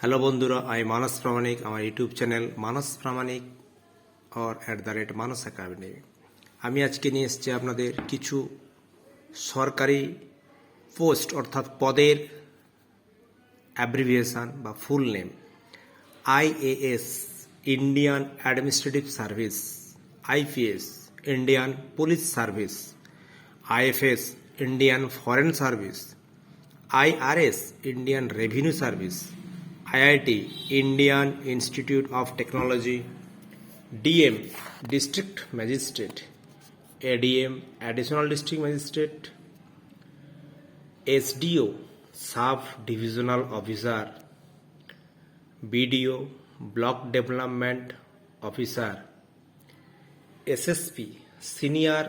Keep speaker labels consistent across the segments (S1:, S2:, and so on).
S1: Hello বন্ধুরা, আমি মানস প্রামাণিক। আমার YouTube channel Manas Pramanik or @Manas academy. আমি আজকে নিয়ে এসেছি আপনাদের কিছু সরকারি পোস্ট অর্থাৎ পদের অ্যাব্রিভিয়েশন বা full name. IAS Indian administrative service, IPS Indian police service, IFS Indian foreign service, IRS Indian revenue service, IIT Indian Institute of Technology, DM District Magistrate, ADM Additional District Magistrate, SDO Sub Divisional Officer, BDO Block Development Officer, SSP Senior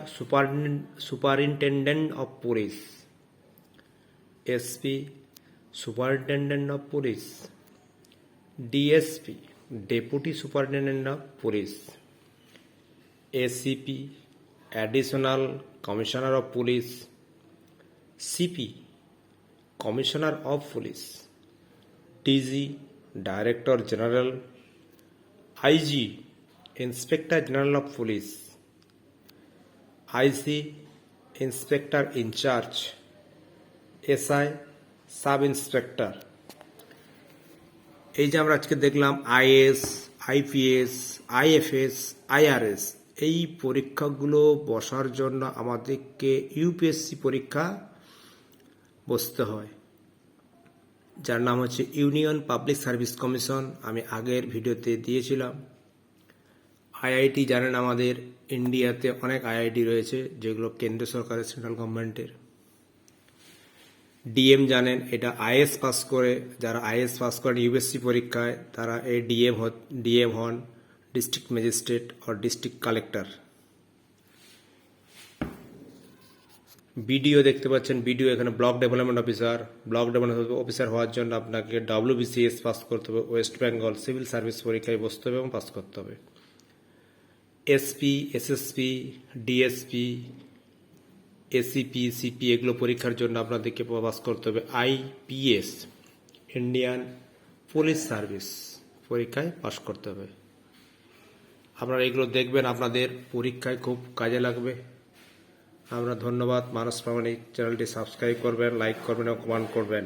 S1: Superintendent of Police, SP Superintendent of Police, DSP Deputy Superintendent of Police, ACP Additional Commissioner of Police, CP Commissioner of Police, DG Director General, IG Inspector General of Police, IC Inspector in Charge, SI Sub Inspector। এই যে আমরা আজকে দেখলাম IAS, IPS, IFS, IRS, এই পরীক্ষাগুলো বসার জন্য আমাদেরকে UPSC পরীক্ষা বসতে হয়, যার নাম হচ্ছে ইউনিয়ন পাবলিক সার্ভিস কমিশন। আমি আগের ভিডিওতে দিয়েছিলাম। IIT জানেন, আমাদের ইন্ডিয়াতে অনেক IIT রয়েছে যেগুলো কেন্দ্র সরকারের, সেন্ট্রাল গভর্নমেন্টের। DM জানেন, এটা IAS পাস করে, যারা IAS পাস করেন UPSC পরীক্ষায় তারা এই DM হন ডিস্ট্রিক্ট ম্যাজিস্ট্রেট ও ডিস্ট্রিক্ট কালেক্টর। BDO দেখতে পাচ্ছেন, BDO এখানে block development officer. Block development officer হওয়ার জন্য আপনাকে WBCS পাস করতে হবে, ওয়েস্ট বেঙ্গল সিভিল সার্ভিস পরীক্ষায় বসতে হবে এবং পাস করতে হবে। SP, SSP, DSP, ACP, CP এগুলো পরীক্ষার জন্য আপনাদেরকে পাস করতে হবে। IPS ইন্ডিয়ান পুলিশ সার্ভিস পরীক্ষায় পাস করতে হবে। আপনারা এগুলো দেখবেন, আপনাদের পরীক্ষায় খুব কাজে লাগবে। আমরা ধন্যবাদ। মানস প্রামাণিক চ্যানেলটি সাবস্ক্রাইব করবেন, লাইক করবেন এবং কমেন্ট করবেন।